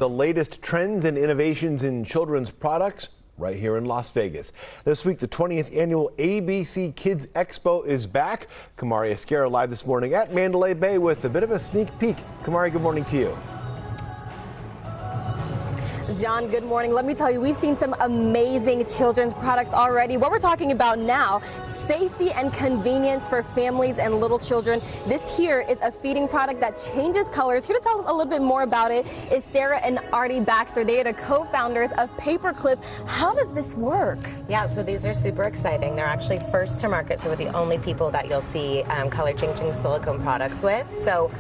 the latest trends and innovations in children's products right here in Las Vegas. This week, the 20th annual ABC Kids Expo is back. Kamari Esquera live this morning at Mandalay Bay with a bit of a sneak peek. Kamari, good morning to you. John, good morning. Let me tell you, we've seen some amazing children's products already. What we're talking about now, safety and convenience for families and little children. This here is a feeding product that changes colors. Here to tell us a little bit more about it is Sarah and Artie Baxter. They are the co-founders of Paperclip. How does this work? Yeah, so these are super exciting. They're actually first to market, so we're the only people that you'll see color-changing silicone products with. So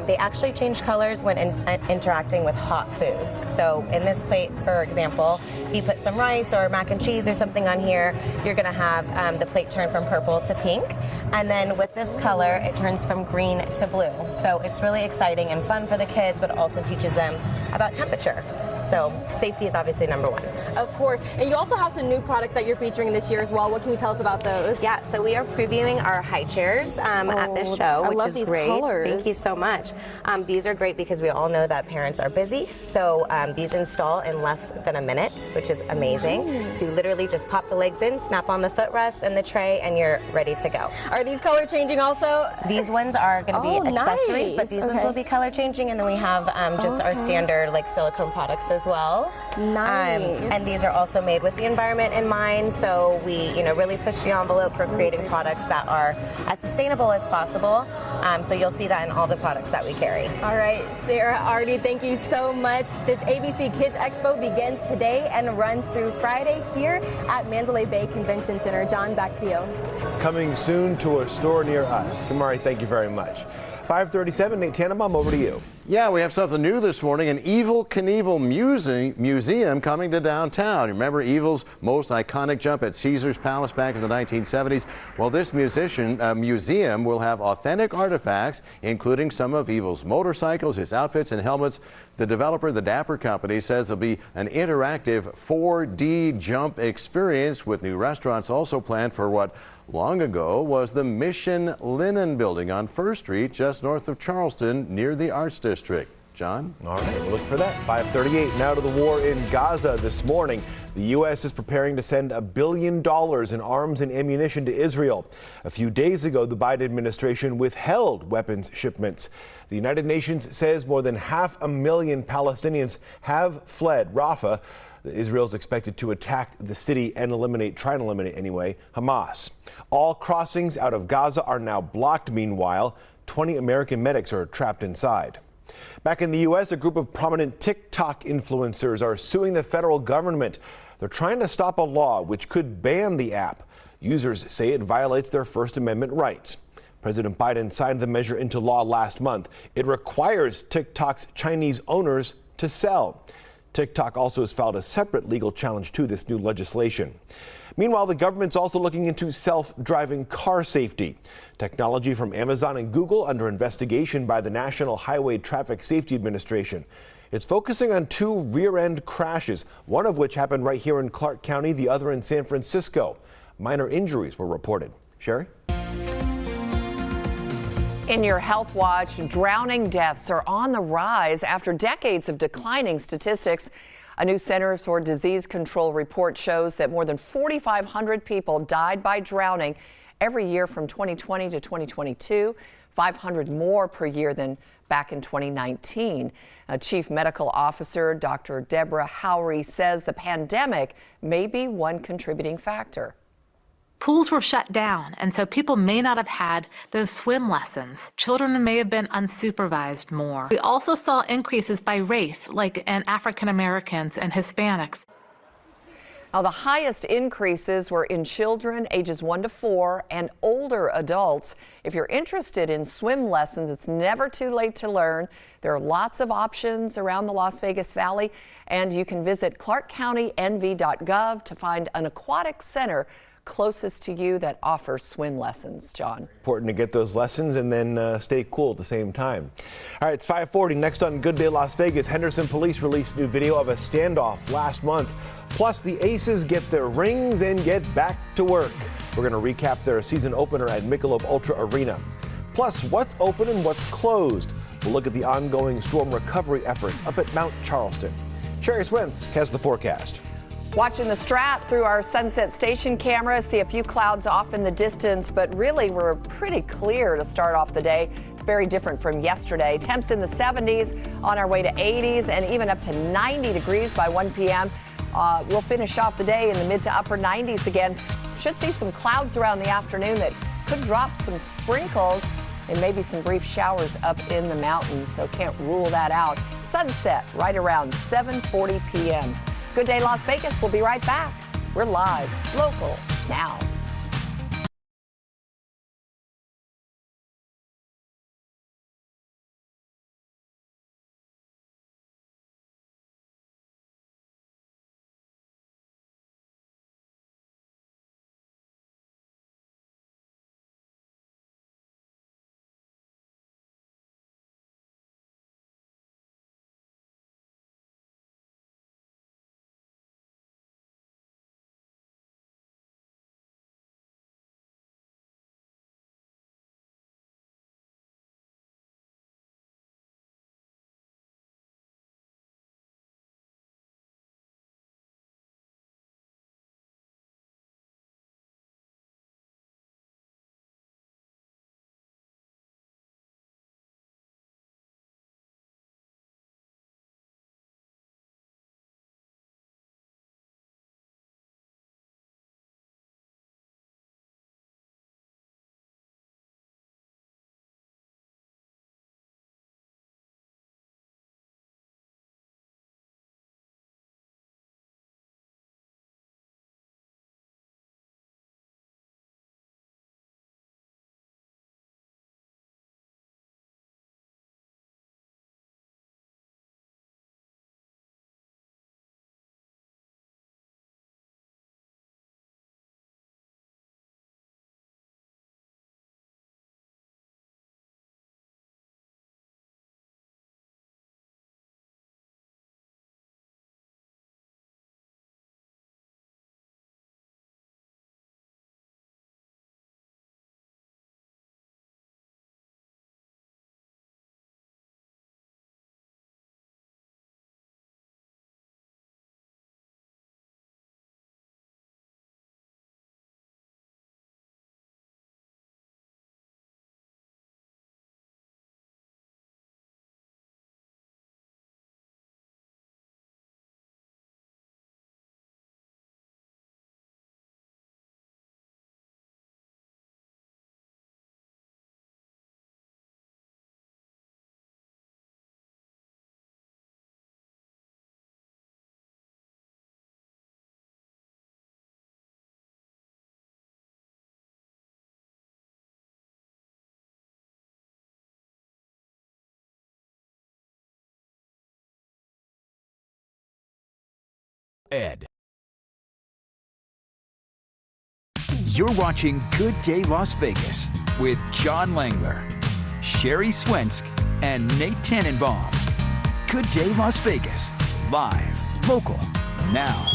they actually change colors when interacting with hot foods. So in this plate, for example, if you put some rice or mac and cheese or something on here, you're going to have the plate turn from purple to pink. And then with this color, it turns from green to blue. So it's really exciting and fun for the kids, but also teaches them about temperature. So safety is obviously number one. Of course. And you also have some new products that you're featuring this year as well. What can you tell us about those? Yeah, so we are previewing our high chairs at this show, which is great. Colors. Thank you so much. These are great because we all know that parents are busy. So these install in less than a minute, which is amazing. Nice. So you literally just pop the legs in, snap on the footrest and the tray, and you're ready to go. Are these color changing also? These ones are going to be accessories, nice. But these ones will be color changing. And then we have just our standard like silicone products as well. Nice. And these are also made with the environment in mind. So we, really push the envelope for creating products that are as sustainable as possible. So you'll see that in all the products that we carry. All right, Sarah, Artie, thank you so much. The ABC Kids Expo begins today and runs through Friday here at Mandalay Bay Convention Center. John, back to you. Coming soon to a store near us. Kamari, thank you very much. 5:37, Nate Tannenbaum, over to you. Yeah, we have something new this morning, an Evel Knievel museum coming to downtown. Remember Evel's most iconic jump at Caesar's Palace back in the 1970s? Well, this museum will have authentic artifacts, including some of Evel's motorcycles, his outfits, and helmets. The developer, the Dapper Company, says there'll be an interactive 4D jump experience with new restaurants also planned for what long ago was the Mission Linen Building on First Street, just north of Charleston, near the Arts District. John? All right, we'll look for that. 5:38, now to the war in Gaza this morning. The U.S. is preparing to send $1 billion in arms and ammunition to Israel. A few days ago, the Biden administration withheld weapons shipments. The United Nations says more than 500,000 Palestinians have fled Rafah. Israel is expected to attack the city and try and eliminate Hamas. All crossings out of Gaza are now blocked. Meanwhile, 20 American medics are trapped inside. Back in the U.S., a group of prominent TikTok influencers are suing the federal government. They're trying to stop a law which could ban the app. Users say it violates their First Amendment rights. President Biden signed the measure into law last month. It requires TikTok's Chinese owners to sell. TikTok also has filed a separate legal challenge to this new legislation. Meanwhile, the government's also looking into self-driving car safety. Technology from Amazon and Google under investigation by the National Highway Traffic Safety Administration. It's focusing on 2 rear-end crashes, one of which happened right here in Clark County, the other in San Francisco. Minor injuries were reported. Sherry? In your Health Watch, drowning deaths are on the rise after decades of declining statistics. A new Centers for Disease Control report shows that more than 4,500 people died by drowning every year from 2020 to 2022, 500 more per year than back in 2019. Chief Medical Officer Dr. Deborah Howry says the pandemic may be one contributing factor. Pools were shut down, and so people may not have had those swim lessons. Children may have been unsupervised more. We also saw increases by race, like in African Americans and Hispanics. Now, the highest increases were in children ages 1 to 4 and older adults. If you're interested in swim lessons, it's never too late to learn. There are lots of options around the Las Vegas Valley, and you can visit clarkcountynv.gov to find an aquatic center closest to you that offers swim lessons. John. Important to get those lessons and then stay cool at the same time. All right, it's 5:40. Next on Good Day Las Vegas, Henderson police released new video of a standoff last month. Plus, the Aces get their rings and get back to work. We're going to recap their season opener at Michelob Ultra Arena. Plus, what's open and what's closed. We'll look at the ongoing storm recovery efforts up at Mount Charleston. Sherry Swensk has the forecast. Watching the Strat through our Sunset Station camera, see a few clouds off in the distance, but really we're pretty clear to start off the day. It's very different from yesterday. Temps in the 70s, on our way to 80s, and even up to 90 degrees by 1 p.m. We'll finish off the day in the mid to upper 90s again. Should see some clouds around the afternoon that could drop some sprinkles and maybe some brief showers up in the mountains, so can't rule that out. Sunset right around 7:40 p.m. Good Day Las Vegas. We'll be right back. We're live, local, now. Ed. You're watching Good Day Las Vegas with John Langler, Sherry Swensk, and Nate Tannenbaum. Good Day Las Vegas, live, local, now.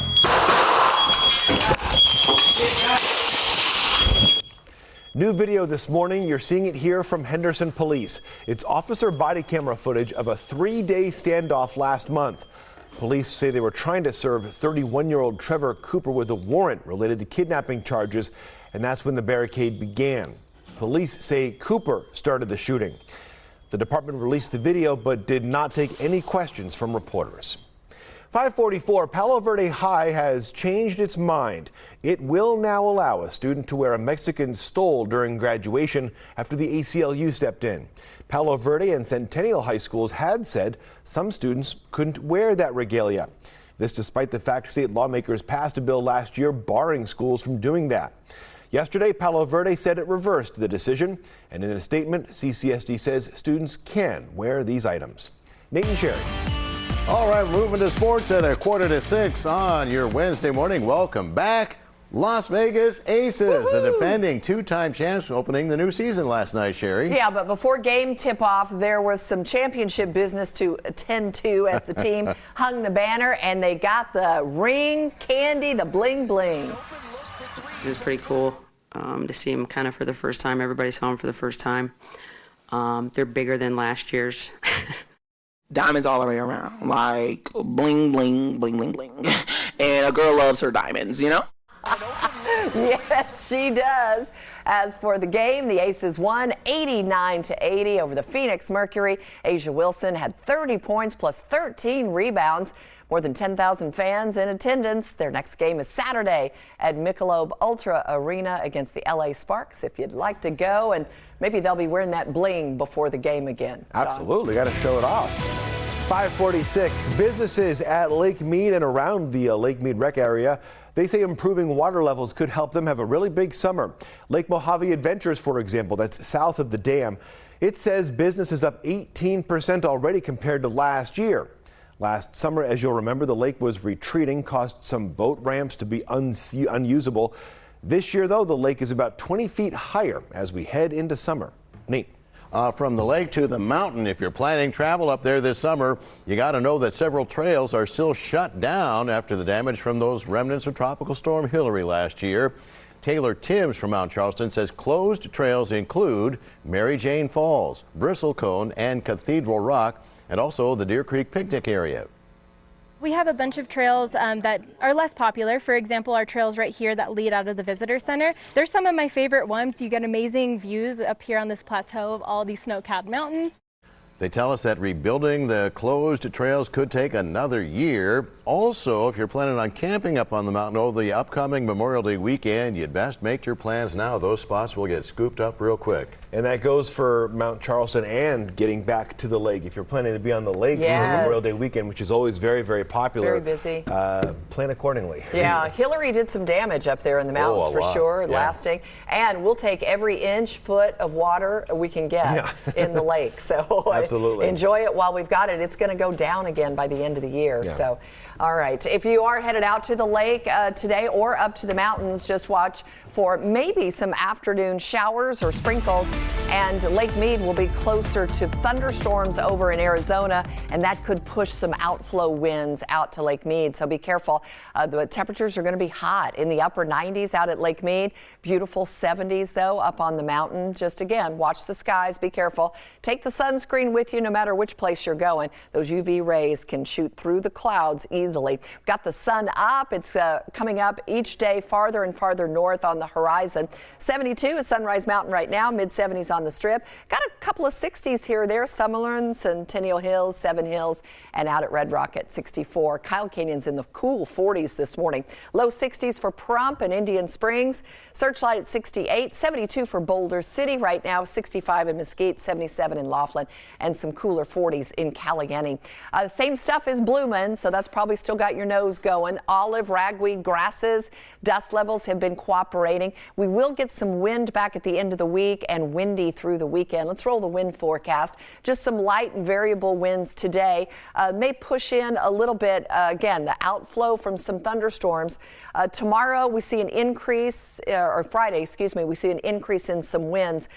New video this morning. You're seeing it here from Henderson Police. It's officer body camera footage of a 3-day standoff last month. Police say they were trying to serve 31-year-old Trevor Cooper with a warrant related to kidnapping charges, and that's when the barricade began. Police say Cooper started the shooting. The department released the video but did not take any questions from reporters. 544, Palo Verde High has changed its mind. It will now allow a student to wear a Mexican stole during graduation after the ACLU stepped in. Palo Verde and Centennial High Schools had said some students couldn't wear that regalia. This despite the fact state lawmakers passed a bill last year barring schools from doing that. Yesterday, Palo Verde said it reversed the decision, and in a statement, CCSD says students can wear these items. Nate and Sherry. All right, moving to sports at 5:45 on your Wednesday morning. Welcome back. Las Vegas Aces, the defending two-time champs, opening the new season last night, Sherry. Yeah, but before game tip-off, there was some championship business to attend to as the team hung the banner, and they got the ring, candy, the bling-bling. It was pretty cool to see them kind of for the first time. Everybody saw them for the first time. They're bigger than last year's. Diamonds all the way around, like bling, bling, bling, bling, bling. And a girl loves her diamonds, you know? Yes, she does. As for the game, the Aces won 89-80 over the Phoenix Mercury. A'ja Wilson had 30 points plus 13 rebounds. More than 10,000 fans in attendance. Their next game is Saturday at Michelob Ultra Arena against the LA Sparks. If you'd like to go, and maybe they'll be wearing that bling before the game again. John. Absolutely, got to show it off. 546, businesses at Lake Mead and around the Lake Mead Rec area, they say improving water levels could help them have a really big summer. Lake Mojave Adventures, for example, that's south of the dam. It says business is up 18% already compared to last year. Last summer, as you'll remember, the lake was retreating, caused some boat ramps to be unusable. This year, though, the lake is about 20 feet higher as we head into summer. Neat. From the lake to the mountain, if you're planning travel up there this summer, you got to know that several trails are still shut down after the damage from those remnants of Tropical Storm Hilary last year. Taylor Timms from Mount Charleston says closed trails include Mary Jane Falls, Bristlecone, and Cathedral Rock, and also the Deer Creek picnic area. We have a bunch of trails that are less popular. For example, our trails right here that lead out of the visitor center. They're some of my favorite ones. You get amazing views up here on this plateau of all these snow-capped mountains. They tell us that rebuilding the closed trails could take another year. Also, if you're planning on camping up on the mountain over the upcoming Memorial Day weekend, you'd best make your plans now. Those spots will get scooped up real quick. And that goes for Mount Charleston and getting back to the lake. If you're planning to be on the lake for Memorial Day weekend, which is always very, very popular. Very busy. Plan accordingly. Yeah, Hillary did some damage up there in the mountains for sure, lasting. And we'll take every inch, foot of water we can get in the lake. So absolutely. Enjoy it while we've got it. It's going to go down again by the end of the year. Yeah. So, all right. If you are headed out to the lake today or up to the mountains, just watch for maybe some afternoon showers or sprinkles. And Lake Mead will be closer to thunderstorms over in Arizona, and that could push some outflow winds out to Lake Mead. So be careful. The temperatures are going to be hot in the upper 90s out at Lake Mead. Beautiful 70s, though, up on the mountain. Just again, watch the skies. Be careful. Take the sunscreen with you no matter which place you're going. Those UV rays can shoot through the clouds easily. Got the sun up. It's coming up each day farther and farther north on the horizon. 72 at Sunrise Mountain right now, mid-70s on the Strip. Got a couple of 60s here or there. Summerlin, Centennial Hills, Seven Hills, and out at Red Rock at 64. Kyle Canyon's in the cool 40s this morning. Low 60s for Pahrump and Indian Springs. Searchlight at 68. 72 for Boulder City right now. 65 in Mesquite, 77 in Laughlin, and some cooler 40s in Allegheny. Same stuff as Bloomin', so that's probably still got your nose going. Olive, ragweed, grasses, dust levels have been cooperating. We will get some wind back at the end of the week and windy through the weekend. Let's roll the wind forecast. Just some light and variable winds today. May push in a little bit, again, the outflow from some thunderstorms. Tomorrow we see an increase, or Friday, excuse me, we see an increase in some winds,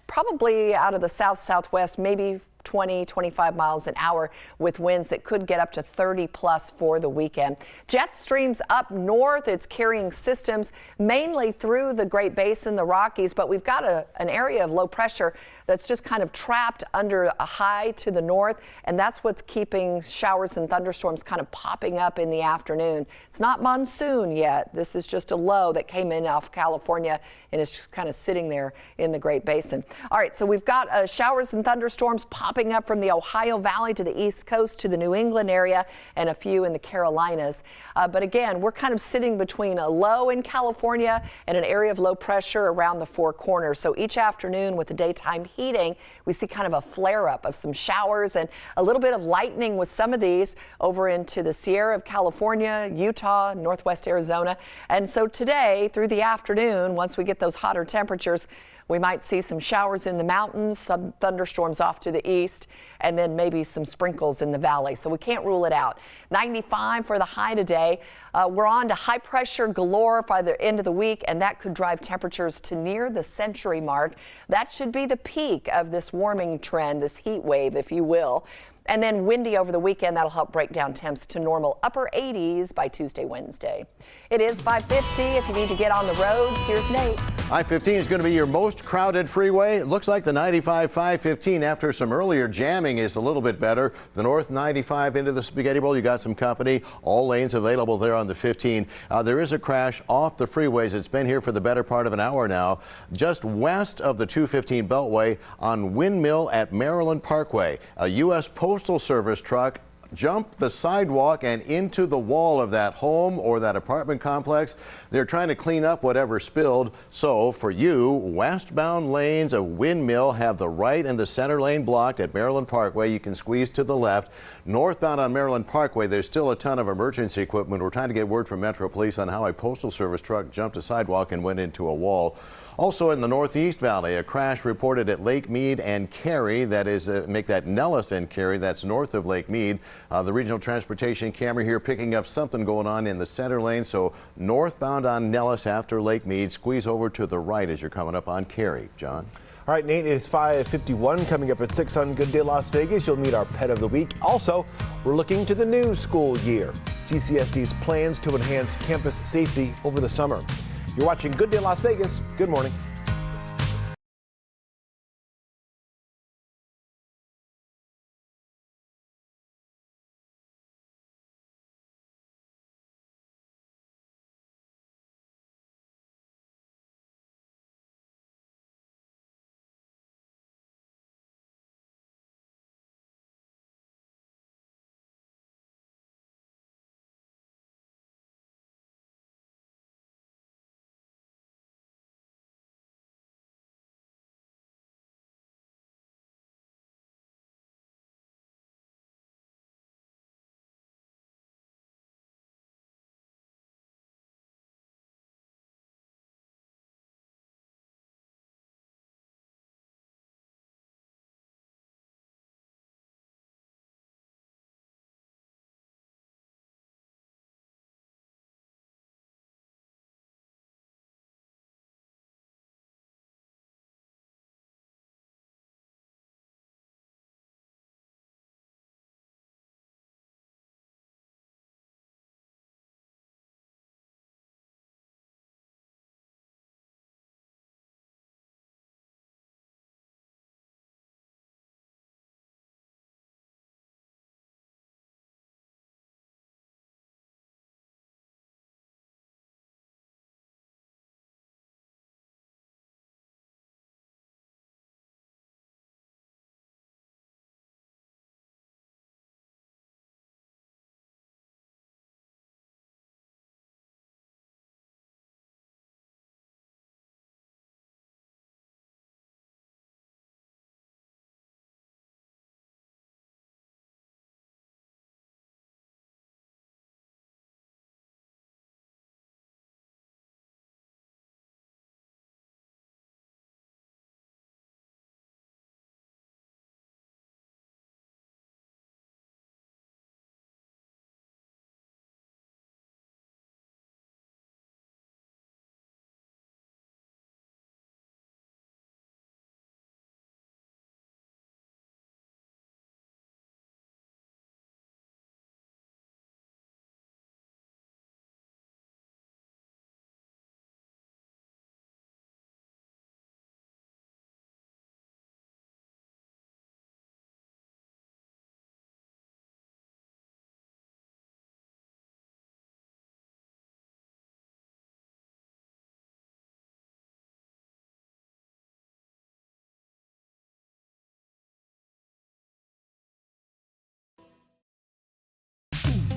probably out of the south-southwest, maybe 20, 25 miles an hour with winds that could get up to 30 plus for the weekend. Jet streams up north. It's carrying systems mainly through the Great Basin, the Rockies, but we've got an area of low pressure that's just kind of trapped under a high to the north, and that's what's keeping showers and thunderstorms kind of popping up in the afternoon. It's not monsoon yet. This is just a low that came in off California and is just kind of sitting there in the Great Basin. All right, so we've got showers and thunderstorms popping up from the Ohio Valley to the East Coast to the New England area and a few in the Carolinas. But again, we're kind of sitting between a low in California and an area of low pressure around the Four Corners. So each afternoon with the daytime heating, we see kind of a flare-up of some showers and a little bit of lightning with some of these over into the Sierra of California, Utah, northwest Arizona. And so today through the afternoon, once we get those hotter temperatures, we might see some showers in the mountains, some thunderstorms off to the east, and then maybe some sprinkles in the valley. So we can't rule it out. 95 for the high today. We're on to high pressure galore by the end of the week, and that could drive temperatures to near the century mark. That should be the peak of this warming trend, this heat wave, if you will. And then windy over the weekend. That'll help break down temps to normal upper 80s by Tuesday, Wednesday. It is 5:50. If you need to get on the roads, here's Nate. I-15 is going to be your most crowded freeway. It looks like the 95-515 after some earlier jamming is a little bit better. The North 95 into the Spaghetti Bowl, you got some company. All lanes available there on the 15. There is a crash off the freeways. It's been here for the better part of an hour now. Just west of the 215 Beltway on Windmill at Maryland Parkway. A U.S. Postal Service truck jumped the sidewalk and into the wall of that home or that apartment complex. They're trying to clean up whatever spilled. So for you, westbound lanes of Windmill have the right and the center lane blocked at Maryland Parkway. You can squeeze to the left. Northbound on Maryland Parkway, there's still a ton of emergency equipment. We're trying to get word from Metro Police on how a Postal Service truck jumped a sidewalk and went into a wall. Also in the Northeast Valley, a crash reported at Lake Mead and Cary. That is, make that Nellis and Cary. That's north of Lake Mead. The regional transportation camera here picking up something going on in the center lane. So northbound on Nellis after Lake Mead, squeeze over to the right as you're coming up on Cary. John? All right, Nate, it's 5:51 coming up at 6 on Good Day Las Vegas. You'll meet our pet of the week. Also, we're looking to the new school year. CCSD's plans to enhance campus safety over the summer. You're watching Good Day Las Vegas. Good morning.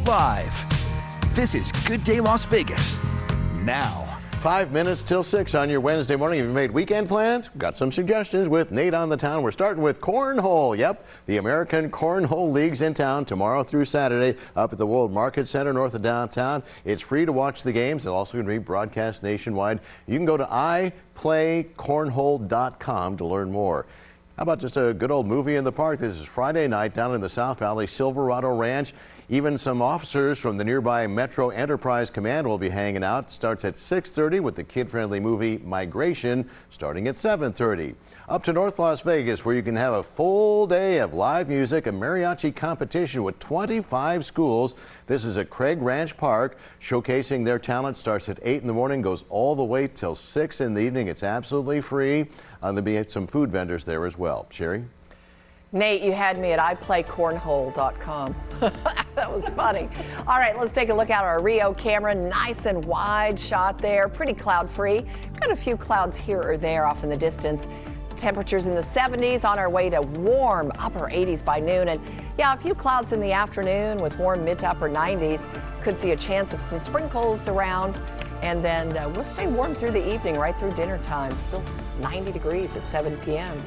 Live. This is Good Day Las Vegas. Now. 5 minutes till 6 on your Wednesday morning. Have you made weekend plans? Got some suggestions with Nate on the town. We're starting with Cornhole. Yep, the American Cornhole League's in town tomorrow through Saturday up at the World Market Center north of downtown. It's free to watch the games. It's also going to be broadcast nationwide. You can go to iPlayCornhole.com to learn more. How about just a good old movie in the park? This is Friday night down in the South Valley, Silverado Ranch. Even some officers from the nearby Metro Enterprise Command will be hanging out. Starts at 6:30 with the kid-friendly movie Migration starting at 7:30. Up to North Las Vegas, where you can have a full day of live music, a mariachi competition with 25 schools. This is at Craig Ranch Park. Showcasing their talent starts at 8 in the morning, goes all the way till 6 in the evening. It's absolutely free. There'll be some food vendors there as well. Sherry? Nate, you had me at IPlayCornhole.com. That was funny. All right, let's take a look at our Rio camera. Nice and wide shot there. Pretty cloud-free. Got a few clouds here or there off in the distance. Temperatures in the 70s, on our way to warm upper 80s by noon. And yeah, a few clouds in the afternoon with warm mid to upper 90s. Could see a chance of some sprinkles around. And then we'll stay warm through the evening, right through dinner time. Still 90 degrees at 7 p.m.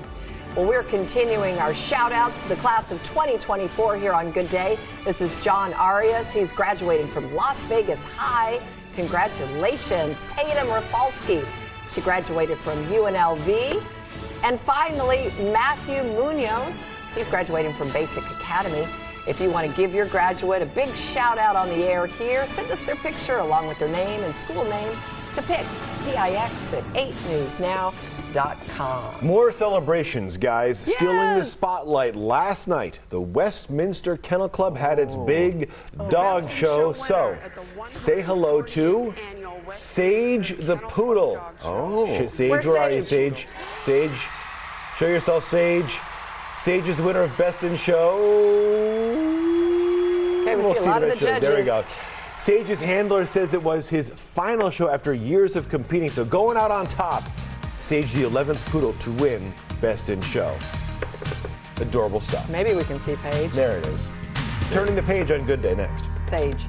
Well, we're continuing our shout outs to the class of 2024 here on Good Day. This is John Arias. He's graduating from Las Vegas High. Congratulations. Tatum Rafalski. She graduated from UNLV. And finally, Matthew Munoz. He's graduating from Basic Academy. If you want to give your graduate a big shout out on the air here, send us their picture along with their name and school name to PIX@8newsnow.com. More celebrations, guys. Stealing the spotlight. Last night, the Westminster Kennel Club had its big dog show. So, say hello to Sage the Poodle. Sage, where are you, Sage? Sage, show yourself, Sage. Sage is the winner of Best in Show. Okay, we see a lot of the judges. There we go. Sage's handler says it was his final show after years of competing. So going out on top, Sage, the 11th poodle to win Best in Show. Adorable stuff. Maybe we can see Paige. There it is. Turning the page on Good Day next. Sage.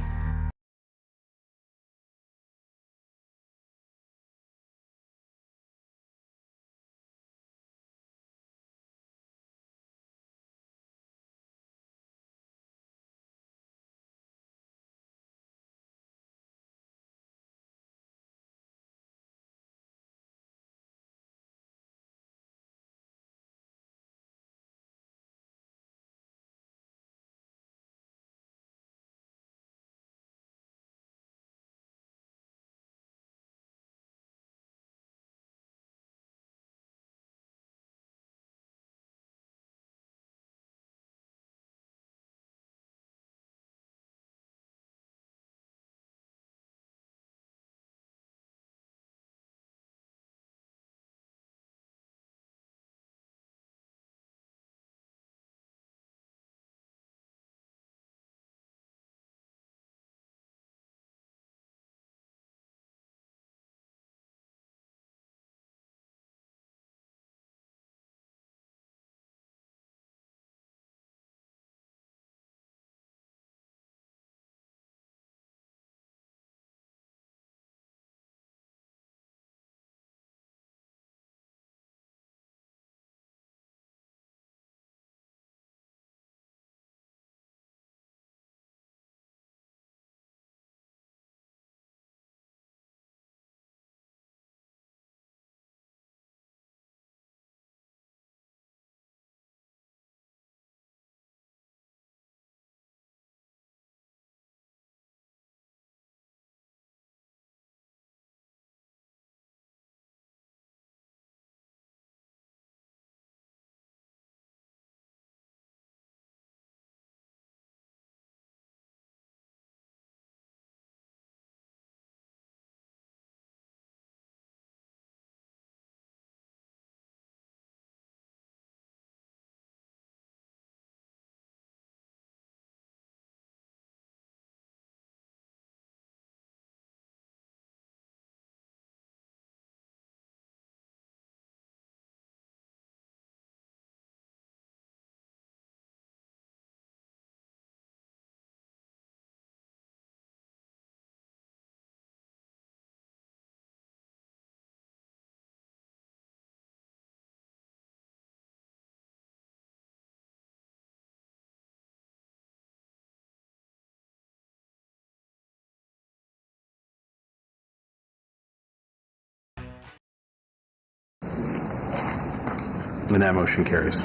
And that motion carries.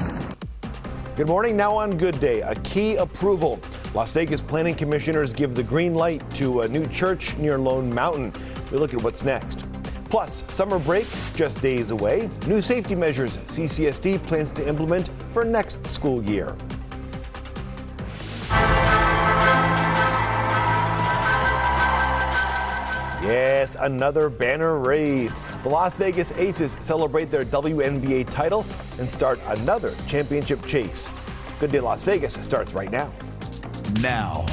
Good morning. Now on Good Day, a key approval. Las Vegas planning commissioners give the green light to a new church near Lone Mountain. We look at what's next. Plus, summer break just days away. New safety measures CCSD plans to implement for next school year. Yes, another banner raised. The Las Vegas Aces celebrate their WNBA title and start another championship chase. Good Day Las Vegas starts right now. Now,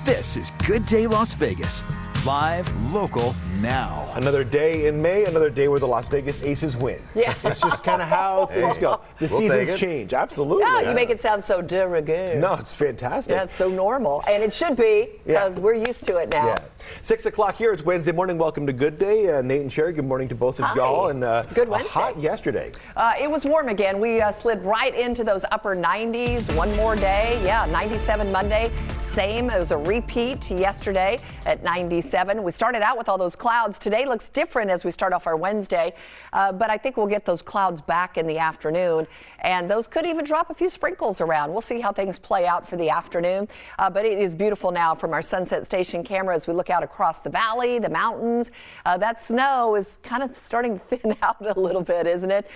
this is Good Day Las Vegas. Live, local, now. Another day in May, another day where the Las Vegas Aces win. Yeah. It's just kind of how things go. The seasons change, absolutely. Yeah, you make it sound so de rigueur. No, it's fantastic. Yeah, it's so normal. And it should be, because we're used to it now. Yeah. 6 o'clock here. It's Wednesday morning. Welcome to Good Day. Nate and Sherry, good morning to both of y'all. And Good Wednesday. Hot yesterday. It was warm again. We slid right into those upper 90s. One more day. Yeah, 97 Monday. Same. It was a repeat yesterday at 97. We started out with all those clouds. Today looks different as we start off our Wednesday. But I think we'll get those clouds back in the afternoon. And those could even drop a few sprinkles around. We'll see how things play out for the afternoon. But it is beautiful now from our Sunset Station camera as we look out across the valley, the mountains. That snow is kind of starting to thin out a little bit, isn't it?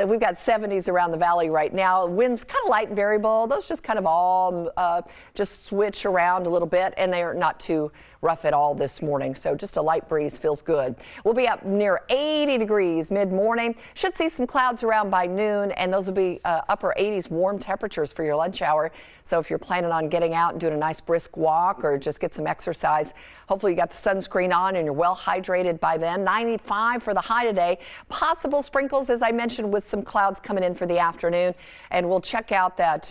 We've got 70s around the valley right now. Winds kind of light and variable. Those just kind of all just switch around a little bit, and they are not too rough at all this morning. So just a light breeze feels good. We'll be up near 80 degrees mid-morning. Should see some clouds around by noon, and those will be upper 80s warm temperatures for your lunch hour. So if you're planning on getting out and doing a nice brisk walk or just get some exercise, hopefully you got the sunscreen on and you're well hydrated by then. 95 for the high today. Possible sprinkles, as I mentioned, with some clouds coming in for the afternoon. And we'll check out that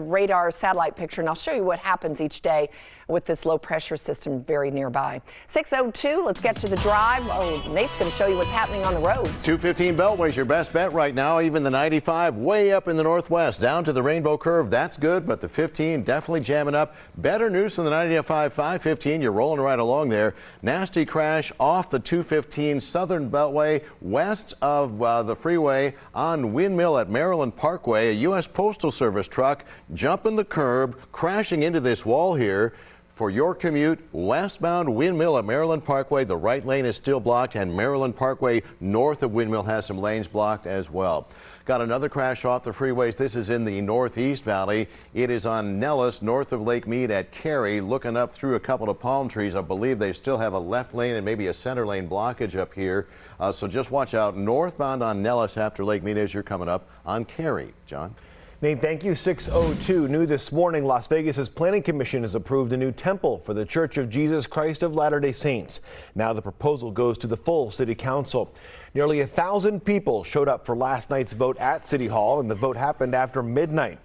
radar satellite picture, and I'll show you what happens each day with this low pressure system very nearby. 6:02, let's get to the drive. Oh, Nate's going to show you what's happening on the roads. 215 Beltway's your best bet right now. Even the 95 way up in the northwest, down to the rainbow curve. That's good, but the 15 definitely jamming up. Better news from the 95 515. You're rolling right along there. Nasty crash off the 215 Southern Beltway west of the freeway on Windmill at Maryland Parkway. A U.S. Postal Service truck jumping the curb, crashing into this wall here. For your commute westbound Windmill at Maryland Parkway, the right lane is still blocked, and Maryland Parkway north of Windmill has some lanes blocked as well. Got another crash off the freeways. This is in the Northeast Valley. It is on Nellis, north of Lake Mead at Cary, looking up through a couple of palm trees. I believe they still have a left lane and maybe a center lane blockage up here. So just watch out northbound on Nellis after Lake Mead as you're coming up on Cary. John? Nate, thank you. 6:02. New this morning, Las Vegas's Planning Commission has approved a new temple for the Church of Jesus Christ of Latter-day Saints. Now the proposal goes to the full city council. Nearly 1,000 people showed up for last night's vote at City Hall, and the vote happened after midnight.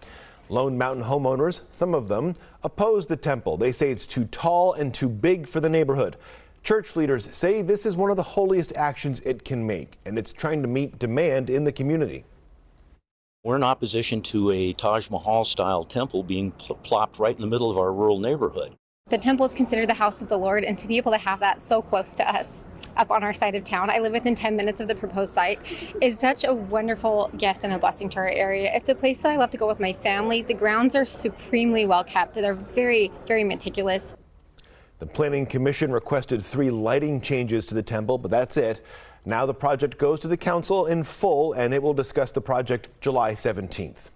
Lone Mountain homeowners, some of them, oppose the temple. They say it's too tall and too big for the neighborhood. Church leaders say this is one of the holiest actions it can make, and it's trying to meet demand in the community. We're in opposition to a Taj Mahal-style temple being plopped right in the middle of our rural neighborhood. The temple is considered the house of the Lord, and to be able to have that so close to us up on our side of town, I live within 10 minutes of the proposed site, is such a wonderful gift and a blessing to our area. It's a place that I love to go with my family. The grounds are supremely well kept. They're very, very meticulous. The Planning Commission requested 3 lighting changes to the temple, but that's it. Now the project goes to the council in full, and it will discuss the project July 17th.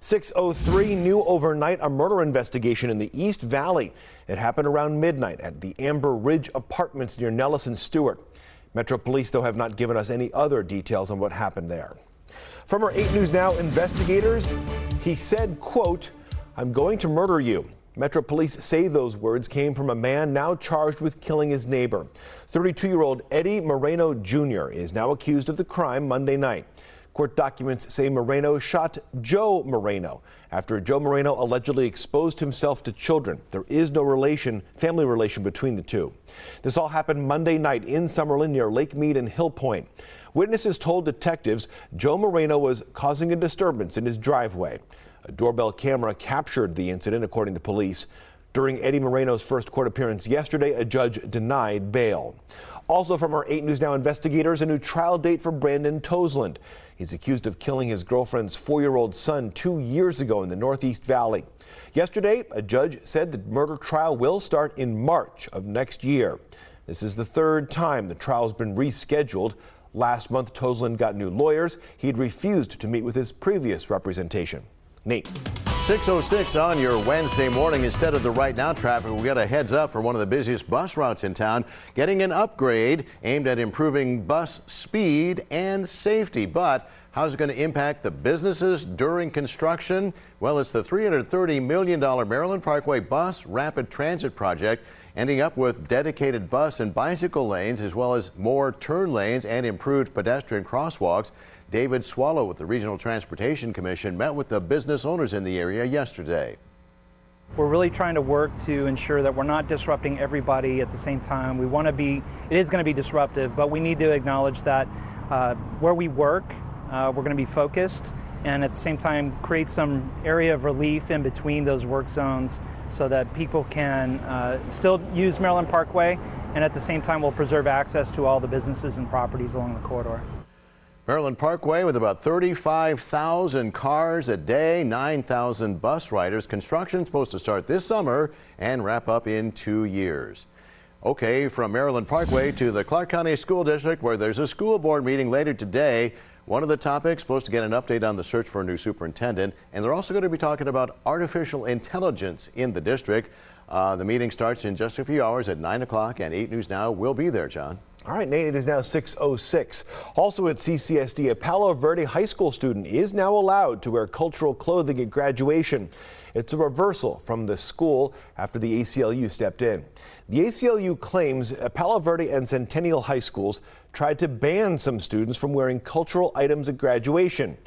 6:03, new overnight, a murder investigation in the East Valley. It happened around midnight at the Amber Ridge Apartments near Nellis and Stewart. Metro Police, though, have not given us any other details on what happened there. From our 8 News Now investigators, he said, quote, "I'm going to murder you." Metro Police say those words came from a man now charged with killing his neighbor. 32-year-old Eddie Moreno Jr. is now accused of the crime Monday night. Court documents say Moreno shot Joe Moreno after Joe Moreno allegedly exposed himself to children. There is no family relation between the two. This all happened Monday night in Summerlin near Lake Mead and Hill Point. Witnesses told detectives Joe Moreno was causing a disturbance in his driveway. A doorbell camera captured the incident, according to police. During Eddie Moreno's first court appearance yesterday, a judge denied bail. Also from our 8 News Now investigators, a new trial date for Brandon Tosland. He's accused of killing his girlfriend's 4-year-old son 2 years ago in the Northeast Valley. Yesterday, a judge said the murder trial will start in March of next year. This is the third time the trial's been rescheduled. Last month, Toseland got new lawyers. He'd refused to meet with his previous representation. Nate. 6:06 on your Wednesday morning. Instead of the right now traffic, we got a heads up for one of the busiest bus routes in town, getting an upgrade aimed at improving bus speed and safety. But how's it going to impact the businesses during construction? Well, it's the $330 million Maryland Parkway Bus Rapid Transit Project, ending up with dedicated bus and bicycle lanes, as well as more turn lanes and improved pedestrian crosswalks. David Swallow with the Regional Transportation Commission met with the business owners in the area yesterday. We're really trying to work to ensure that we're not disrupting everybody at the same time. It is going to be disruptive, but we need to acknowledge that where we work, we're going to be focused, and at the same time create some area of relief in between those work zones so that people can still use Maryland Parkway, and at the same time we'll preserve access to all the businesses and properties along the corridor. Maryland Parkway with about 35,000 cars a day, 9,000 bus riders. Construction supposed to start this summer and wrap up in 2 years. Okay, from Maryland Parkway to the Clark County School District, where there's a school board meeting later today. One of the topics supposed to get an update on the search for a new superintendent, and they're also going to be talking about artificial intelligence in the district. The meeting starts in just a few hours at 9 o'clock, and 8 News Now will be there, John. All right, Nate, it is now 6:06. Also at CCSD, a Palo Verde High School student is now allowed to wear cultural clothing at graduation. It's a reversal from the school after the ACLU stepped in. The ACLU claims Palo Verde and Centennial High Schools tried to ban some students from wearing cultural items at graduation.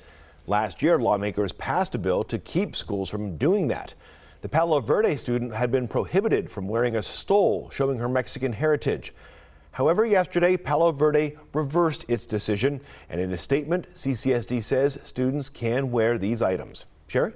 Last year, lawmakers passed a bill to keep schools from doing that. The Palo Verde student had been prohibited from wearing a stole showing her Mexican heritage. However, yesterday, Palo Verde reversed its decision, and in a statement, CCSD says students can wear these items. Sherry?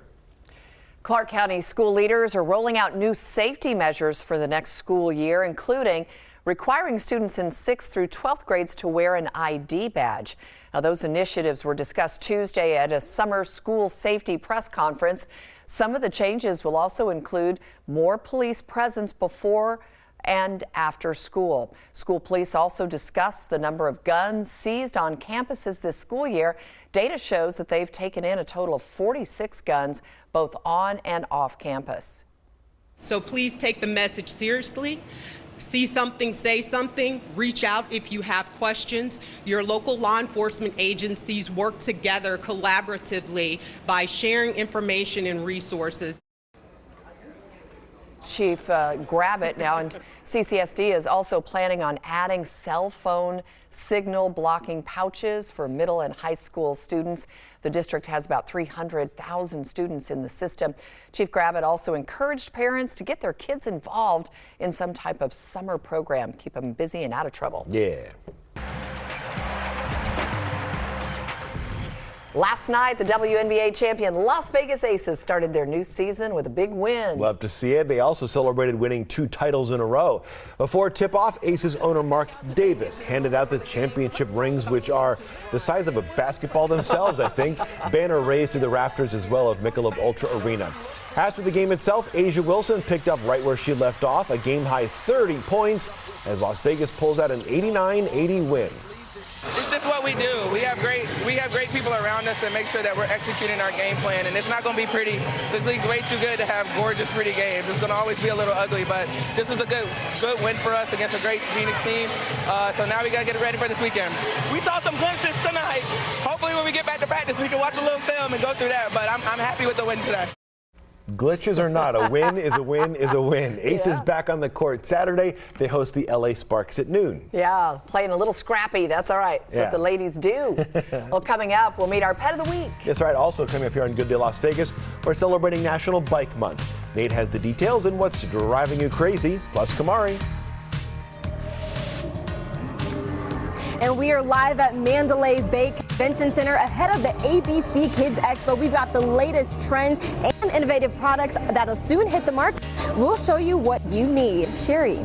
Clark County school leaders are rolling out new safety measures for the next school year, including requiring students in 6th through 12th grades to wear an ID badge. Now, those initiatives were discussed Tuesday at a summer school safety press conference. Some of the changes will also include more police presence before and after school. School police also discussed the number of guns seized on campuses this school year. Data shows that they've taken in a total of 46 guns, both on and off campus. So please take the message seriously. See something, say something, reach out if you have questions. Your local law enforcement agencies work together collaboratively by sharing information and resources. Chief Gravitt now, and CCSD is also planning on adding cell phone signal blocking pouches for middle and high school students. The district has about 300,000 students in the system. Chief Gravitt also encouraged parents to get their kids involved in some type of summer program, keep them busy and out of trouble. Yeah. Last night, the WNBA champion Las Vegas Aces started their new season with a big win. Love to see it. They also celebrated winning 2 titles in a row. Before tip-off, Aces owner Mark Davis handed out the championship rings, which are the size of a basketball themselves, I think. Banner raised to the rafters as well of Michelob Ultra Arena. As for the game itself, A'ja Wilson picked up right where she left off, a game-high 30 points as Las Vegas pulls out an 89-80 win. It's just what we do. We have great people around us that make sure that we're executing our game plan, and it's not going to be pretty. This league's way too good to have gorgeous, pretty games. It's going to always be a little ugly, but this is a good win for us against a great Phoenix team. So now we got to get ready for this weekend. We saw some glimpses tonight. Hopefully when we get back to practice, we can watch a little film and go through that, but I'm happy with the win today. Glitches or not, a win is a win is a win. Aces back on the court Saturday. They host the LA Sparks at noon. Yeah, playing a little scrappy. That's all right. That's what the ladies do. Well, coming up, we'll meet our pet of the week. That's right. Also coming up here on Good Day Las Vegas, we're celebrating National Bike Month. Nate has the details and what's driving you crazy, plus Kamari. And we are live at Mandalay Bay Convention Center ahead of the ABC Kids Expo. We've got the latest trends and innovative products that'll soon hit the market. We'll show you what you need. Sherry.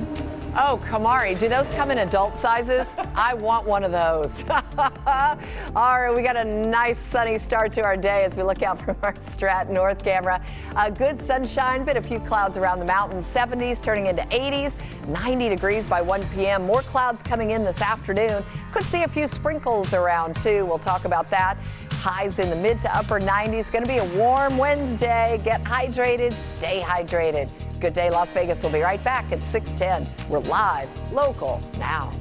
Oh, Kamari, do those come in adult sizes? I want one of those. All right, we got a nice sunny start to our day as we look out from our Stratton North camera. Good sunshine, but a few clouds around the mountains. 70s turning into 80s, 90 degrees by 1 p.m. More clouds coming in this afternoon. Could see a few sprinkles around too. We'll talk about that. Highs in the mid to upper 90s. Going to be a warm Wednesday. Get hydrated, stay hydrated. Good Day Las Vegas will be right back at 6:10. We're live, local, now.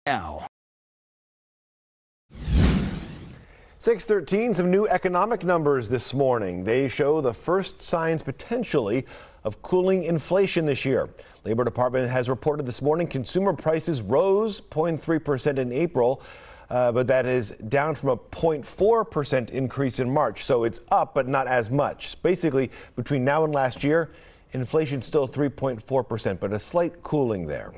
Now. 6:13, some new economic numbers this morning. They show the first signs potentially of cooling inflation this year. Labor Department has reported this morning consumer prices rose 0.3% in April, but that is down from a 0.4% increase in March. So it's up, but not as much. Basically, between now and last year, inflation still 3.4%, but a slight cooling there.